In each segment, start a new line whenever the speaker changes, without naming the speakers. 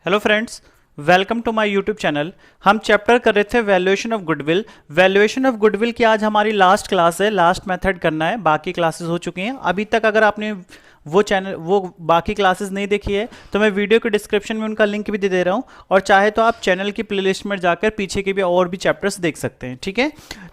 Hello friends, welcome to my YouTube channel. हम chapter कर रहे थे valuation of goodwill. Valuation of goodwill की आज हमारी लास्ट क्लास है, लास्ट मेथड करना है। बाकी क्लासेस हो चुकी हैं। अभी तक अगर आपने वो बाकी क्लासेस नहीं देखी है तो मैं वीडियो के डिस्क्रिप्शन में उनका लिंक भी दे रहा हूं, और चाहे तो आप चैनल की प्लेलिस्ट में जाकर पीछे के भी और भी चैप्टर्स देख सकते हैं। ठीक है,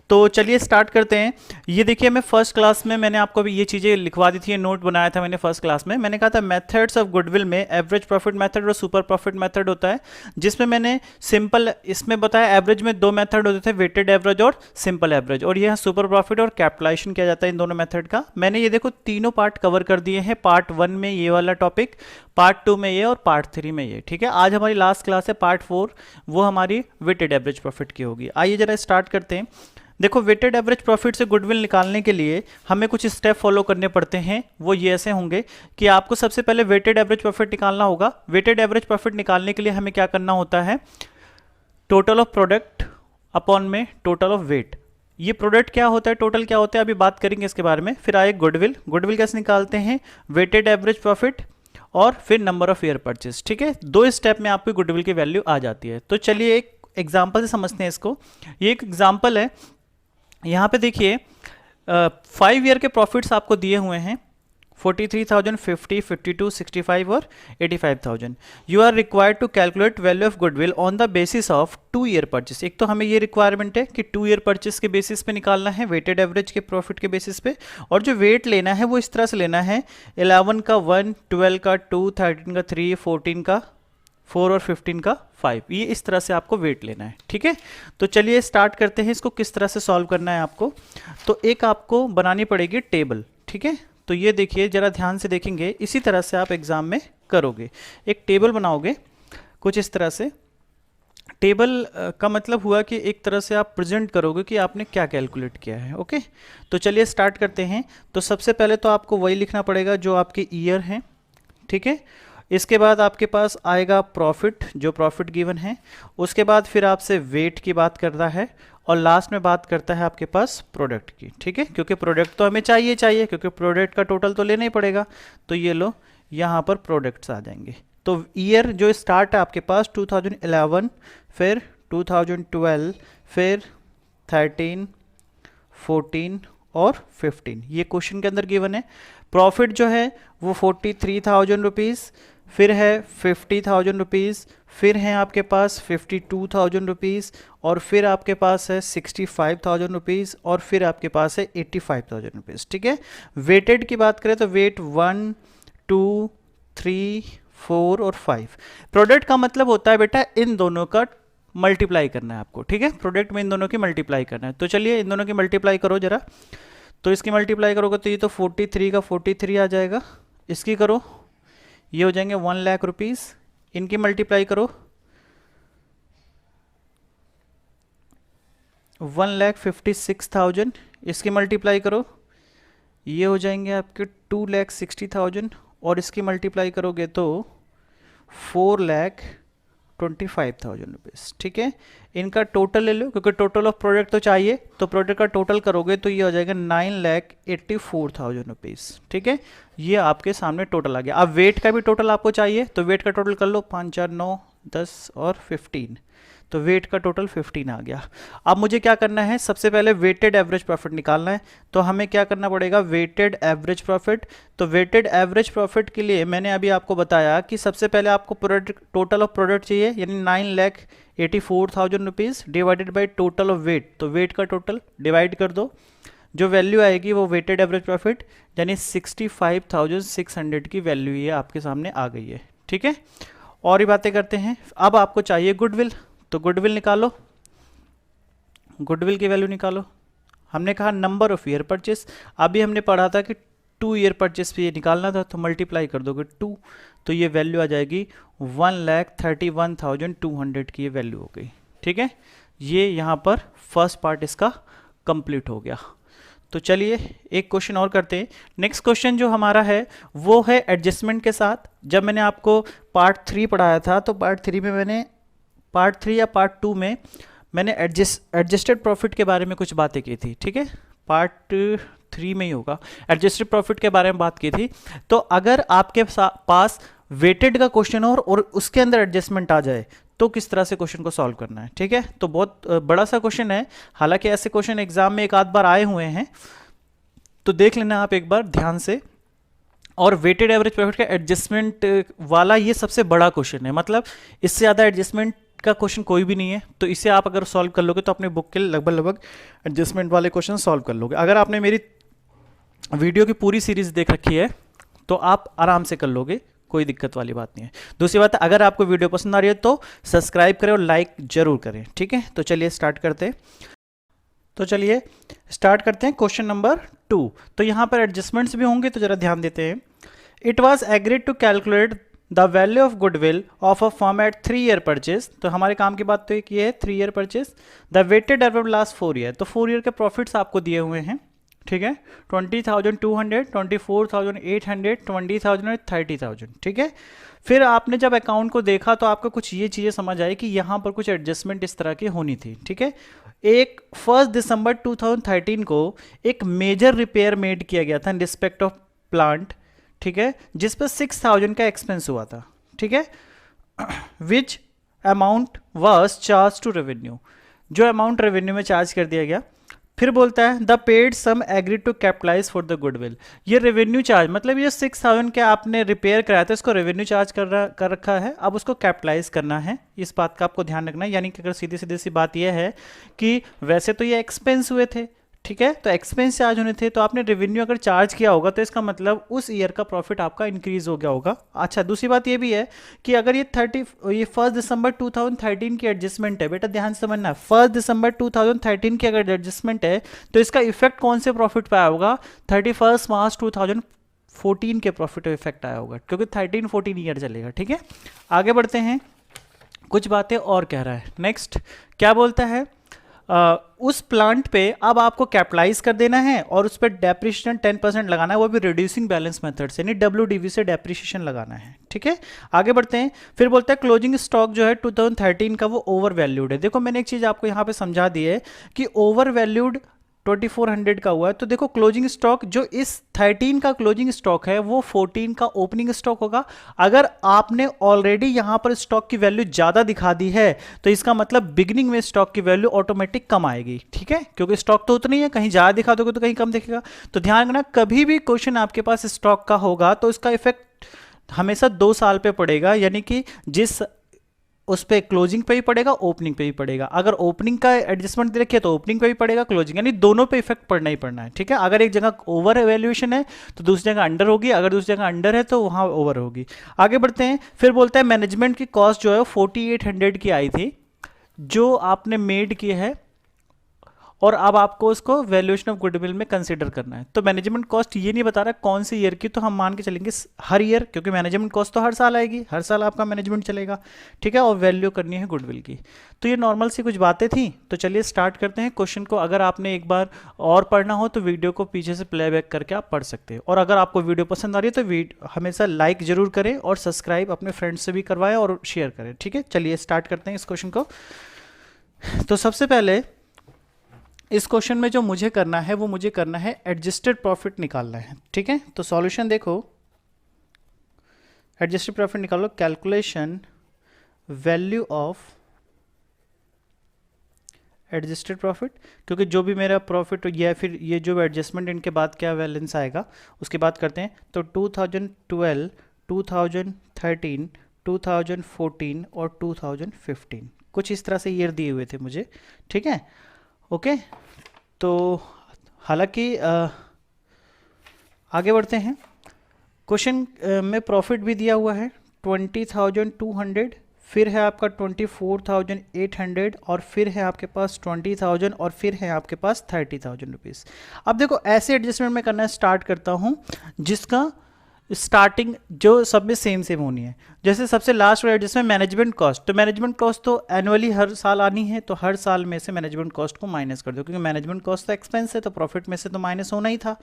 तो चलिए स्टार्ट करते हैं। ये देखिए, मैं फर्स्ट क्लास में मैंने आपको भी ये चीज़ें लिखवा दी थी, ये नोट बनाया था मैंने फर्स्ट क्लास में। मैंने कहा था मेथड्स ऑफ गुडविल में एवरेज प्रॉफिट मेथड और सुपर प्रॉफिट मेथड होता है, जिसमें मैंने सिंपल इसमें बताया एवरेज में दो मेथड होते थे, वेटेड एवरेज और सिंपल एवरेज, और ये सुपर प्रॉफिट और कैपिटलाइजेशन किया जाता है इन दोनों मेथड का। मैंने ये देखो तीनों पार्ट कवर कर दिए हैं। पार्ट 1 में ये वाला टॉपिक, पार्ट 2 में ये, और पार्ट 3 में ये। ठीक है, आज हमारी लास्ट क्लास है पार्ट 4, वो हमारी वेटेड एवरेज प्रॉफिट की होगी। आइए जरा स्टार्ट करते हैं। देखो, वेटेड एवरेज प्रॉफिट से गुडविल निकालने के लिए हमें कुछ स्टेप फॉलो करने पड़ते हैं। वो ये ऐसे होंगे कि आपको सबसे पहले वेटेड एवरेज प्रॉफिट निकालना होगा। वेटेड एवरेज प्रॉफिट निकालने के लिए हमें क्या करना होता है, टोटल ऑफ प्रोडक्ट अपॉन में टोटल ऑफ वेट। ये प्रोडक्ट क्या होता है, टोटल क्या होता है, अभी बात करेंगे इसके बारे में। फिर आए गुडविल। गुडविल कैसे निकालते हैं, वेटेड एवरेज प्रॉफिट और फिर नंबर ऑफ ईयर परचेज। ठीक है, दो स्टेप में आपकी गुडविल की वैल्यू आ जाती है। तो चलिए एक एग्जाम्पल से समझते हैं इसको। ये एक एग्जाम्पल है। यहाँ पे देखिए 5 ईयर के प्रॉफिट्स आपको दिए हुए हैं, 43,000, 50, 52, 65 और 85,000। You are required to calculate value of goodwill on the basis of 2 year purchase. एक तो हमें ये रिक्वायरमेंट है कि 2 ईयर परचेस के बेसिस पे निकालना है, वेटेड एवरेज के प्रॉफिट के बेसिस पे। और जो वेट लेना है वो इस तरह से लेना है, 11 का 1, 12 का 2, 13 का 3, 14 का 4 और 15 का 5। ये इस तरह से आपको वेट लेना है। ठीक है, तो चलिए स्टार्ट करते हैं। इसको किस तरह से सॉल्व करना है आपको, तो एक आपको बनानी पड़ेगी टेबल। ठीक है, तो ये देखिए, जरा ध्यान से देखेंगे, इसी तरह से आप एग्जाम में करोगे। एक टेबल बनाओगे कुछ इस तरह से। टेबल का मतलब हुआ कि एक तरह से आप प्रेजेंट करोगे कि आपने क्या कैलकुलेट किया है। ओके, तो चलिए स्टार्ट करते हैं। तो सबसे पहले तो आपको वही लिखना पड़ेगा जो आपके ईयर हैं। ठीक है, इसके बाद आपके पास आएगा प्रॉफिट, जो प्रॉफिट गिवन है। उसके बाद फिर आपसे वेट की बात करता है, और लास्ट में बात करता है आपके पास प्रोडक्ट की। ठीक है, क्योंकि प्रोडक्ट तो हमें चाहिए क्योंकि प्रोडक्ट का टोटल तो लेना ही पड़ेगा। तो ये लो, यहाँ पर प्रोडक्ट्स आ जाएंगे। तो ईयर जो स्टार्ट है आपके पास 2011, फिर 2012, फिर 13, 14 और 15, ये क्वेश्चन के अंदर गिवन है। प्रॉफिट जो है वो 43,000 रुपीज़, फिर है 50,000 रुपीज़, फिर है आपके पास 52,000 रुपीज़, और फिर आपके पास है 65,000 रुपीज़, और फिर आपके पास है 85,000 रुपीज़। ठीक है, वेटेड की बात करें तो वेट 1, 2, 3, 4 और 5। प्रोडक्ट का मतलब होता है बेटा इन दोनों का मल्टीप्लाई करना है आपको। ठीक है, प्रोडक्ट में इन दोनों की मल्टीप्लाई करना है। तो चलिए इन दोनों की मल्टीप्लाई करो जरा। तो इसकी मल्टीप्लाई करोगे तो ये तो 43 का 43 आ जाएगा। इसकी करो, ये हो जाएंगे 1 लाख रुपीज़। इनकी मल्टीप्लाई करो, 1,56,000। इसकी मल्टीप्लाई करो, ये हो जाएंगे आपके 2,60,000। और इसकी मल्टीप्लाई करोगे तो 4,25,000 रुपीज़। ठीक है, इनका टोटल ले लो, क्योंकि टोटल ऑफ प्रोडक्ट तो चाहिए। तो प्रोडक्ट का टोटल करोगे तो ये हो जाएगा 9,84,000 रुपीज़। ठीक है, ये आपके सामने टोटल आ गया। अब वेट का भी टोटल आपको चाहिए, तो वेट का टोटल कर लो, 5, 4, 9, 10 और 15। तो वेट का टोटल 15 आ गया। अब मुझे क्या करना है, सबसे पहले वेटेड एवरेज प्रॉफिट निकालना है। तो हमें क्या करना पड़ेगा, वेटेड एवरेज प्रॉफिट। तो वेटेड एवरेज प्रॉफिट के लिए मैंने अभी आपको बताया कि सबसे पहले आपको प्रोडक्ट टोटल ऑफ प्रोडक्ट चाहिए, यानी 9,84,000 rupees divided by total of weight. तो वेट का टोटल डिवाइड कर दो, जो वैल्यू आएगी वो वेटेड एवरेज प्रॉफिट यानी 65,600 की वैल्यू ये आपके सामने आ गई है। ठीक है, और ही बातें करते हैं। अब आपको चाहिए गुडविल, तो गुडविल निकालो। गुडविल की वैल्यू निकालो। हमने कहा नंबर ऑफ ईयर परचेस। अभी हमने पढ़ा था कि 2 ईयर परचेस पे ये निकालना था, तो मल्टीप्लाई कर दोगे 2, तो ये वैल्यू आ जाएगी 1,31,200 की ये वैल्यू हो गई। ठीक है, ये यहाँ पर फर्स्ट पार्ट इसका कंप्लीट हो गया। तो चलिए एक क्वेश्चन और करते हैं। नेक्स्ट क्वेश्चन जो हमारा है वो है एडजस्टमेंट के साथ। जब मैंने आपको पार्ट 3 पढ़ाया था, तो पार्ट 3 या पार्ट 2 में मैंने एडजस्टेड प्रॉफिट के बारे में कुछ बातें की थी। ठीक है, पार्ट 3 में ही होगा, एडजस्टेड प्रॉफिट के बारे में बात की थी। तो अगर आपके पास वेटेड का क्वेश्चन हो और उसके अंदर एडजस्टमेंट आ जाए तो किस तरह से क्वेश्चन को सॉल्व करना है। ठीक है, तो बहुत बड़ा सा क्वेश्चन है, हालांकि ऐसे क्वेश्चन एग्जाम में एक आध बार आए हुए हैं, तो देख लेना आप एक बार ध्यान से। और वेटेड एवरेज प्रॉफिट का एडजस्टमेंट वाला ये सबसे बड़ा क्वेश्चन है, मतलब इससे ज़्यादा एडजस्टमेंट का क्वेश्चन कोई भी नहीं है, तो इसे आप अगर सॉल्व कर लोगे तो अपने बुक के लगभग एडजस्टमेंट वाले क्वेश्चन सॉल्व कर लोगे। अगर आपने मेरी वीडियो की पूरी सीरीज देख रखी है तो आप आराम से कर लोगे, कोई दिक्कत वाली बात नहीं है। दूसरी बात है, अगर आपको वीडियो पसंद आ रही है तो सब्सक्राइब करें और लाइक जरूर करें। ठीक है, तो चलिए स्टार्ट करते हैं। Question number 2। तो यहां पर एडजस्टमेंट्स भी होंगे, तो जरा ध्यान देते हैं। It was agreed to calculate the value of goodwill of a firm at 3 year purchase. तो हमारे काम की बात तो एक ये है 3 year purchase. The weighted average last 4 year, तो 4 ईयर के प्रॉफिट्स आपको दिए हुए हैं। ठीक है, 20,200, 24,800, 20,000 और 30,000। ठीक है, फिर आपने जब अकाउंट को देखा तो आपको कुछ ये चीज़ें समझ आई कि यहाँ पर कुछ एडजस्टमेंट इस तरह की होनी थी। ठीक है, एक 1 दिसंबर 2013 को एक मेजर रिपेयर मेड किया गया था इन रिस्पेक्ट ऑफ प्लांट। ठीक है, जिस पर 6,000 का एक्सपेंस हुआ था। ठीक है, which amount was charge to revenue, जो अमाउंट रेवेन्यू में चार्ज कर दिया गया। फिर बोलता है the paid sum agree to capitalise for the goodwill, ये रेवेन्यू चार्ज, मतलब ये 6,000 के आपने रिपेयर कराया था, इसको रेवेन्यू चार्ज कर रखा है, अब उसको कैपिटलाइज करना है। इस बात का आपको ध्यान रखना है, यानी कि अगर सीधी सीधी सी बात यह है कि वैसे तो ये एक्सपेंस हुए थे, ठीक है, तो एक्सपेंस चार्ज होने थे, तो आपने रेवेन्यू अगर चार्ज किया होगा तो इसका मतलब उस ईयर का प्रॉफिट आपका इंक्रीज हो गया होगा। अच्छा, दूसरी बात ये भी है कि अगर ये 1 दिसंबर 2013 की एडजस्टमेंट है, बेटा ध्यान से समझना, 1 दिसंबर 2013 की अगर एडजस्टमेंट है तो इसका इफेक्ट कौन से प्रॉफिट पे आया होगा? 31 मार्च 2014 के प्रॉफिट पे इफेक्ट आया होगा, क्योंकि 13-14 ईयर चलेगा। ठीक है, आगे बढ़ते हैं, कुछ बातें और कह रहा है। नेक्स्ट क्या बोलता है, उस प्लांट पे अब आपको कैपिटलाइज कर देना है और उस पर डेप्रिसिएशन 10% लगाना है, वो भी रिड्यूसिंग बैलेंस मेथड से, नहीं WDV से डेप्रिसिएशन लगाना है। ठीक है, आगे बढ़ते हैं। फिर बोलता है क्लोजिंग स्टॉक जो है 2013 का वो ओवर वैल्यूड है। देखो मैंने एक चीज आपको यहाँ पे समझा दी है कि ओवर वैल्यूड 2400 का हुआ है, तो देखो क्लोजिंग स्टॉक जो इस 13 का क्लोजिंग स्टॉक है वो 14 का ओपनिंग स्टॉक होगा। अगर आपने ऑलरेडी यहां पर स्टॉक की वैल्यू ज्यादा दिखा दी है तो इसका मतलब बिगिनिंग में स्टॉक की वैल्यू ऑटोमेटिक कम आएगी। ठीक है, क्योंकि स्टॉक तो उतना ही है, कहीं ज्यादा दिखा दोगे तो कहीं कम दिखेगा। तो ध्यान रखना, कभी भी क्वेश्चन आपके पास स्टॉक का होगा तो इसका इफेक्ट हमेशा 2 साल पे पड़ेगा, यानी कि जिस उस पर क्लोजिंग पे भी पड़ेगा, ओपनिंग पे भी पड़ेगा। अगर ओपनिंग का एडजस्टमेंट दे रखिए तो ओपनिंग पे भी पड़ेगा, क्लोजिंग, यानी दोनों पे इफेक्ट पड़ना ही पड़ना है। ठीक है, अगर एक जगह ओवर वैल्यूएशन है तो दूसरी जगह अंडर होगी, अगर दूसरी जगह अंडर है तो वहां ओवर होगी। आगे बढ़ते हैं, फिर बोलता है मैनेजमेंट की कॉस्ट जो है 4800 की आई थी, जो आपने मेड की है, और अब आपको उसको वैल्यूएशन ऑफ गुडविल में कंसीडर करना है। तो मैनेजमेंट कॉस्ट ये नहीं बता रहा कौन सी ईयर की, तो हम मान के चलेंगे हर ईयर, क्योंकि मैनेजमेंट कॉस्ट तो हर साल आएगी, हर साल आपका मैनेजमेंट चलेगा। ठीक है, और वैल्यू करनी है गुडविल की। तो ये नॉर्मल सी कुछ बातें थी, तो चलिए स्टार्ट करते हैं क्वेश्चन को। अगर आपने एक बार और पढ़ना हो तो वीडियो को पीछे से प्लेबैक करके आप पढ़ सकते हैं, और अगर आपको वीडियो पसंद आ रही है तो हमेशा लाइक जरूर करें और सब्सक्राइब अपने फ्रेंड्स से भी करवाएं और शेयर करें। ठीक है, चलिए स्टार्ट करते हैं इस क्वेश्चन को। तो सबसे पहले इस क्वेश्चन में जो मुझे करना है वो मुझे करना है एडजस्टेड प्रॉफिट निकालना है। ठीक है, तो सॉल्यूशन देखो, एडजस्टेड प्रॉफिट निकालो, calculation value of adjusted profit, क्योंकि जो भी मेरा प्रॉफिट या फिर ये जो एडजस्टमेंट इनके बाद क्या बैलेंस आएगा उसकी बात करते हैं। तो 2012, 2013, 2014 और 2015 कुछ इस तरह से ईयर दिए हुए थे मुझे। ठीक है, ओके, तो हालांकि आगे बढ़ते हैं। क्वेश्चन में प्रॉफिट भी दिया हुआ है 20,200, फिर है आपका 24,800, और फिर है आपके पास 20,000, और फिर है आपके पास 30,000 रुपीज़। अब देखो ऐसे एडजस्टमेंट में करना स्टार्ट करता हूँ जिसका स्टार्टिंग जो सब में सेम होनी है। जैसे सबसे लास्ट वाला जिसमें मैनेजमेंट कॉस्ट, तो मैनेजमेंट कॉस्ट तो एनुअली हर साल आनी है, तो हर साल में से मैनेजमेंट कॉस्ट को माइनस कर दो, क्योंकि मैनेजमेंट कॉस्ट तो एक्सपेंस है, तो प्रॉफिट में से तो माइनस होना ही था।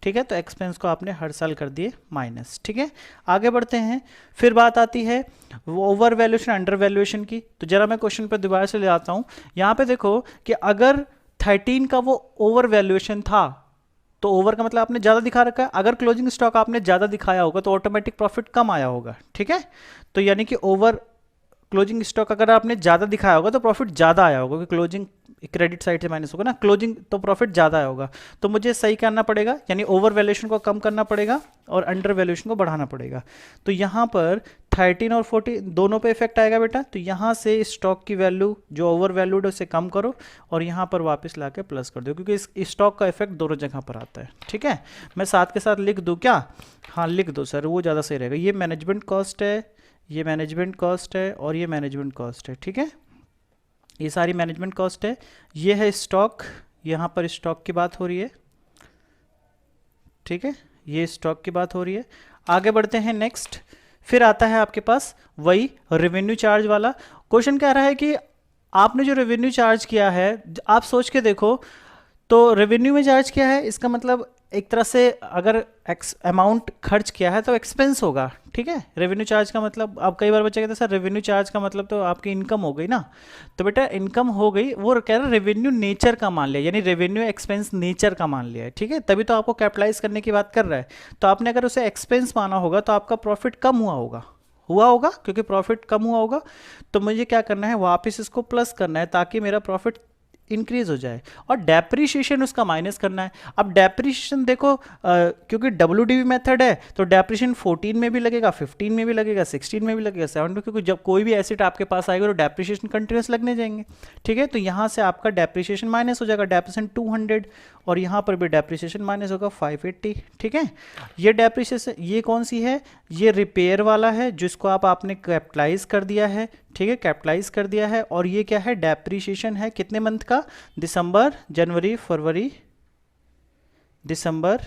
ठीक है, तो एक्सपेंस को आपने हर साल कर दिए माइनस। ठीक है, आगे बढ़ते हैं। फिर बात आती है ओवर वैल्यूएशन अंडर वैल्यूएशन की। तो जरा मैं क्वेश्चन पर दोबारा से ले आता हूँ। यहाँ पे देखो कि अगर 13 का वो ओवर वैल्यूएशन था तो ओवर का मतलब आपने ज़्यादा दिखा रखा है। अगर क्लोजिंग स्टॉक आपने ज़्यादा दिखाया होगा तो ऑटोमेटिक प्रॉफिट कम आया होगा, ठीक है। तो यानी कि ओवर क्लोजिंग स्टॉक अगर आपने ज़्यादा दिखाया होगा तो प्रॉफिट ज़्यादा आया होगा, क्योंकि क्लोजिंग क्रेडिट साइड से माइनस होगा ना, क्लोजिंग तो प्रॉफिट ज़्यादा आया होगा। तो मुझे सही करना पड़ेगा, यानी ओवर वैल्यूएशन को कम करना पड़ेगा और अंडर वैल्यूएशन को बढ़ाना पड़ेगा। तो यहाँ पर 13 और 14 दोनों पे इफेक्ट आएगा बेटा। तो यहाँ से स्टॉक की वैल्यू जो ओवर वैल्यूड है उसे कम करो और यहाँ पर वापस ला के प्लस कर दो, क्योंकि इस स्टॉक का इफेक्ट दोनों जगह पर आता है, ठीक है। मैं साथ के साथ लिख दूँ क्या? हाँ लिख दो सर, वो ज़्यादा सही रहेगा। ये मैनेजमेंट कॉस्ट है, ये मैनेजमेंट कॉस्ट है और ये मैनेजमेंट कॉस्ट है, ठीक है। ये सारी मैनेजमेंट कॉस्ट है। ये है स्टॉक, यहाँ पर स्टॉक की बात हो रही है, ठीक है। ये स्टॉक की बात हो रही है। आगे बढ़ते हैं नेक्स्ट। फिर आता है आपके पास वही रेवेन्यू चार्ज वाला क्वेश्चन। कह रहा है कि आपने जो रेवेन्यू चार्ज किया है, आप सोच के देखो, तो रेवेन्यू में चार्ज किया है, इसका मतलब एक तरह से अगर अमाउंट खर्च किया है तो एक्सपेंस होगा, ठीक है। रेवेन्यू चार्ज का मतलब, आप कई बार बच्चे कहते हैं सर रेवेन्यू चार्ज का मतलब तो आपकी इनकम हो गई ना। तो बेटा इनकम हो गई, वो कह रहा है रेवेन्यू नेचर का मान लिया, यानी रेवेन्यू एक्सपेंस नेचर का मान लिया है, ठीक है। तभी तो आपको कैपिटलाइज करने की बात कर रहा है। तो आपने अगर उसे एक्सपेंस माना होगा तो आपका प्रॉफिट कम हुआ होगा क्योंकि प्रॉफिट कम हुआ होगा। तो मुझे क्या करना है, वापस इसको प्लस करना है ताकि मेरा प्रॉफिट इंक्रीज हो जाए, और डेप्रीशिएशन उसका माइनस करना है। अब डेप्रीशिएशन देखो, क्योंकि WDV मेथड है तो डेप्रीशिएशन 14 में भी लगेगा, 15 में भी लगेगा, 16 में भी लगेगा, 7 में, क्योंकि जब कोई भी एसेट आपके पास आएगा तो डेप्रीशिएशन कंटिन्यूस लगने जाएंगे, ठीक है। तो यहाँ से आपका डेप्रीशिएशन माइनस हो जाएगा, डेप्रीशिएशन 200 और यहाँ पर भी डेप्रीशिएशन माइनस होगा 580, ठीक है। ये डेप्रीशिएशन ये कौन सी है? ये रिपेयर वाला है जिसको आपने कैपिटलाइज कर दिया है, ठीक है, कैपिटलाइज कर दिया है। और ये क्या है? डेप्रीशिएशन है कितने मंथ का? दिसंबर, जनवरी, फरवरी, दिसंबर।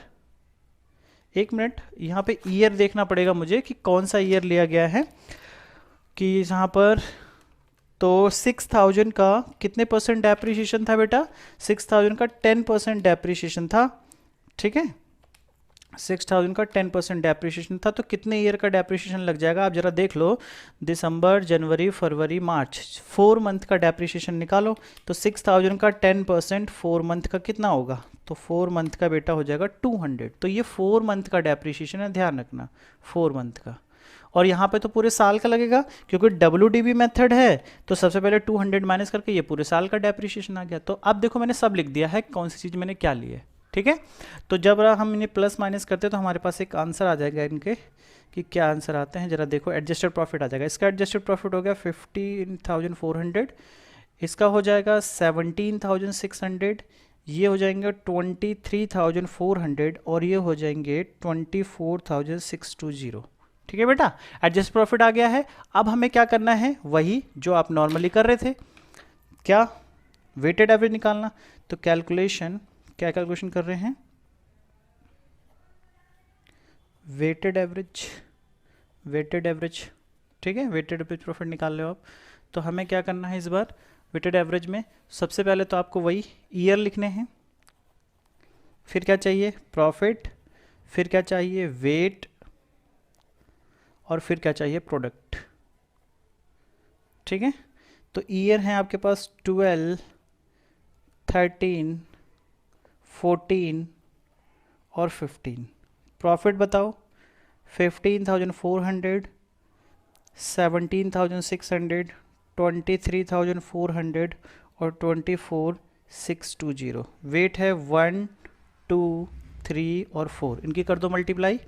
एक मिनट, यहाँ पे ईयर देखना पड़ेगा मुझे कि कौन सा ईयर लिया गया है। कि यहाँ पर तो 6000 का कितने परसेंट डेप्रीशिएशन था बेटा? 6000 का 10% डेप्रीशिएशन था, ठीक है। 6000 का 10% डेप्रीशिएशन था। तो कितने ईयर का डेप्रीशिएशन लग जाएगा आप जरा देख लो। दिसंबर, जनवरी, फरवरी, मार्च, 4 मंथ का डेप्रीशिएशन निकालो। तो 6000 का 10% 4 मंथ का कितना होगा? तो 4 मंथ का बेटा हो जाएगा 200। तो ये 4 मंथ का डेप्रीशिएशन है, ध्यान रखना 4 मंथ का। और यहाँ पे तो पूरे साल का लगेगा क्योंकि WDV मेथड है। तो सबसे पहले 200 माइनस करके ये पूरे साल का डेप्रीशिएशन आ गया। तो अब देखो मैंने सब लिख दिया है कौन सी चीज़ मैंने क्या ली है, ठीक है। तो जब हम इन्हें प्लस माइनस करते हैं तो हमारे पास एक आंसर आ जाएगा इनके, कि क्या आंसर आते हैं जरा देखो। एडजस्टेड प्रॉफिट आ जाएगा, इसका एडजस्टेड प्रॉफिट हो गया 15,400, इसका हो जाएगा 17,600, ये हो जाएंगे 23,400 और ये हो जाएंगे 24,620, ठीक है बेटा। एडजस्ट प्रॉफिट आ गया है। अब हमें क्या करना है? वही जो आप नॉर्मली कर रहे थे, क्या? वेटेड एवरेज निकालना। तो कैलकुलेशन, क्या कैलकुलेशन कर रहे हैं? वेटेड एवरेज, वेटेड एवरेज, ठीक है। वेटेड एवरेज प्रॉफिट निकाल लो आप। तो हमें क्या करना है इस बार वेटेड एवरेज में? सबसे पहले तो आपको वही ईयर लिखने हैं, फिर क्या चाहिए? प्रॉफिट, फिर क्या चाहिए? वेट, और फिर क्या चाहिए? प्रोडक्ट, ठीक है। तो ईयर है आपके पास 12, 13, 14 और 15। प्रॉफिट बताओ? 15,400, 17,600, 23,400 और 24,620। वेट है 1, 2, 3 और 4, इनकी कर दो मल्टीप्लाई।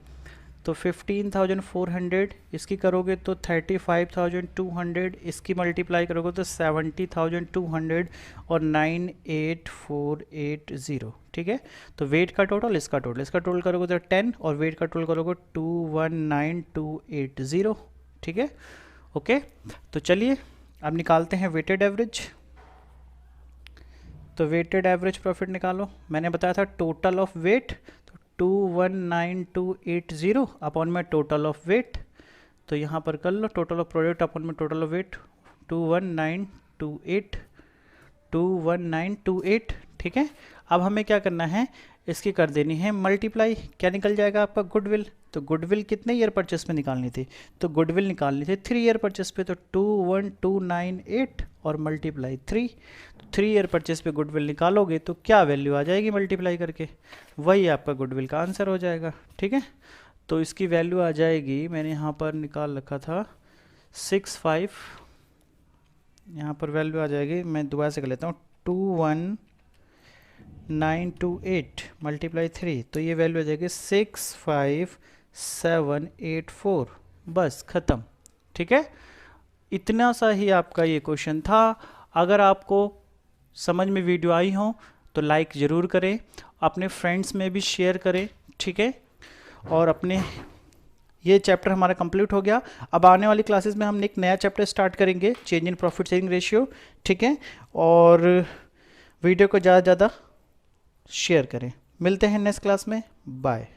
तो 15,400 इसकी करोगे तो 35,200, इसकी मल्टीप्लाई करोगे तो 70,200 और 98,480, ठीक है। तो वेट का टोटल, इसका टोटल करोगे तो 10 और वेट का टोटल करोगे 219,280, ठीक है। ओके, तो चलिए अब निकालते हैं वेटेड एवरेज। तो वेटेड एवरेज प्रॉफिट निकालो। मैंने बताया था टोटल ऑफ वेट, 219,280 अपॉन में टोटल ऑफ वेट। तो यहाँ पर कर लो टोटल ऑफ प्रोडक्ट अपॉन में टोटल ऑफ वेट, 21928, ठीक है। अब हमें क्या करना है? इसकी कर देनी है मल्टीप्लाई। क्या निकल जाएगा आपका? गुडविल। तो गुडविल कितने ईयर परचेस में निकालनी थी? तो गुडविल निकालनी थी 3 ईयर परचेस पे। तो 21298 और मल्टीप्लाई 3। 3 ईयर परचेज पे गुडविल निकालोगे तो क्या वैल्यू आ जाएगी मल्टीप्लाई करके, वही आपका गुडविल का आंसर हो जाएगा। ठीक है, तो इसकी वैल्यू आ जाएगी, मैंने यहाँ पर निकाल रखा था 65, यहाँ पर वैल्यू आ जाएगी, मैं दोबारा से कर लेता हूँ, 21928 मल्टीप्लाई 3, तो ये वैल्यू आ जाएगी 65784। बस ख़त्म। ठीक है, इतना सा ही आपका ये क्वेश्चन था। अगर आपको समझ में वीडियो आई हो तो लाइक ज़रूर करें, अपने फ्रेंड्स में भी शेयर करें। ठीक है, और अपने ये चैप्टर हमारा कंप्लीट हो गया। अब आने वाली क्लासेस में हम एक नया चैप्टर स्टार्ट करेंगे, change in profit sharing ratio. ठीक है, और वीडियो को ज़्यादा से ज़्यादा शेयर करें। मिलते हैं नेक्स्ट क्लास में, बाय।